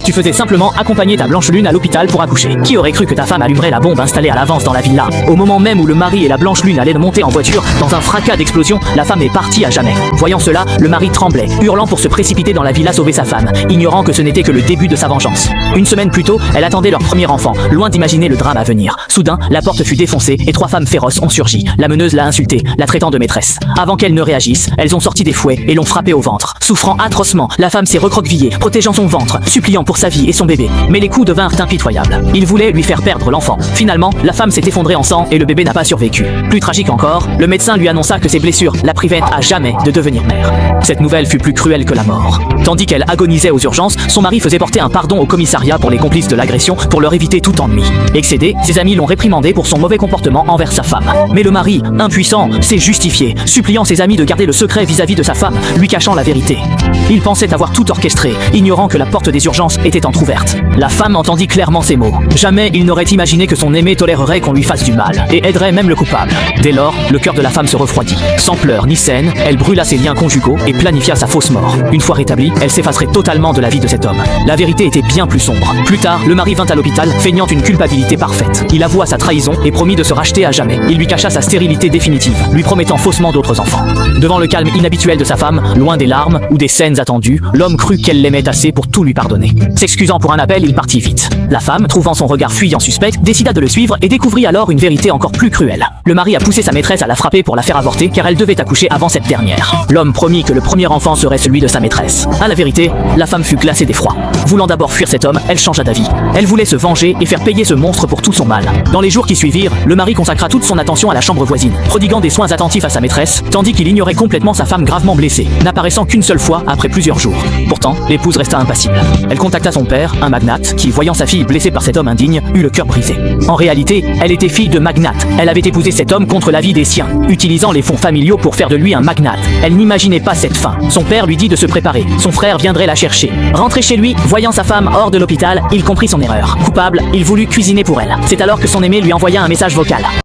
Tu faisais simplement accompagner ta blanche lune à l'hôpital pour accoucher. Qui aurait cru que ta femme allumerait la bombe installée à l'avance dans la villa? Au moment même où le mari et la blanche lune allaient monter en voiture, dans un fracas d'explosion, la femme est partie à jamais. Voyant cela, le mari tremblait, hurlant pour se précipiter dans la villa sauver sa femme, ignorant que ce n'était que le début de sa vengeance. Une semaine plus tôt, elle attendait leur premier enfant, loin d'imaginer le drame à venir. Soudain, la porte fut défoncée et 3 femmes féroces ont surgi. La meneuse l'a insultée, la traitant de maîtresse. Avant qu'elle ne réagisse, elles ont sorti des fouets et l'ont frappée au ventre. Souffrant atrocement, la femme s'est recroquevillée, protégeant son ventre, suppliant pour sa vie et son bébé. Mais les coups devinrent impitoyables. Ils voulaient lui faire perdre l'enfant. Finalement, la femme s'est effondrée en sang et le bébé n'a pas survécu. Plus tragique encore, le médecin lui annonça que ses blessures la privaient à jamais de devenir mère. Cette nouvelle fut plus cruelle que la mort. Tandis qu'elle agonisait aux urgences, son mari faisait porter un pardon au commissariat pour les complices de l'agression pour leur éviter tout ennui. Excédé, ses amis l'ont réprimandé pour son mauvais comportement envers sa femme. Mais le mari, impuissant, s'est justifié, suppliant ses amis de garder le secret vis-à-vis de sa femme, lui cachant la vérité. Il pensait avoir tout orchestré, ignorant que la porte des urgences était entrouverte. La femme entendit clairement ces mots. Jamais il n'aurait imaginé que son aimé tolérerait qu'on lui fasse du mal, et aiderait même le coupable. Dès lors, le cœur de la femme se refroidit. Sans pleurs ni scènes, elle brûla ses liens conjugaux et planifia sa fausse mort. Une fois rétablie, elle s'effacerait totalement de la vie de cet homme. La vérité était bien plus sombre. Plus tard, le mari vint à l'hôpital, feignant une culpabilité parfaite. Il avoua sa trahison et promit de se racheter à jamais. Il lui cacha sa stérilité définitive, lui promettant faussement d'autres enfants. Devant le calme inhabituel de sa femme, loin des larmes ou des scènes attendues, l'homme crut qu'elle l'aimait assez pour tout lui pardonner. S'excusant pour un appel, il partit vite. La femme, trouvant son regard fuyant suspect, décida de le suivre et découvrit alors une vérité encore plus cruelle. Le mari a poussé sa maîtresse à la frapper pour la faire avorter car elle devait accoucher avant cette dernière. L'homme promit que le premier enfant serait celui de sa maîtresse. À la vérité, la femme fut glacée d'effroi. Voulant d'abord fuir cet homme, elle changea d'avis. Elle voulait se venger et faire payer ce monstre pour tout son mal. Dans les jours qui suivirent, le mari consacra toute son attention à la chambre voisine, prodiguant des soins attentifs à sa maîtresse, tandis qu'il ignorait complètement sa femme gravement blessée, n'apparaissant qu'une seule fois après plusieurs jours. Pourtant, l'épouse resta impassible. Elle contacta son père, un magnate, qui, voyant sa fille blessée par cet homme indigne, eut le cœur brisé. En réalité, elle était fille de magnate. Elle avait épousé cet homme contre l'avis des siens, utilisant les fonds familiaux pour faire de lui un magnate. Elle n'imaginait pas cette fin. Son père lui dit de se préparer. Son frère viendrait la chercher. Rentré chez lui, voyant sa femme hors de l'hôpital, il comprit son erreur. Coupable, il voulut cuisiner pour elle. C'est alors que son aimé lui envoya un message vocal.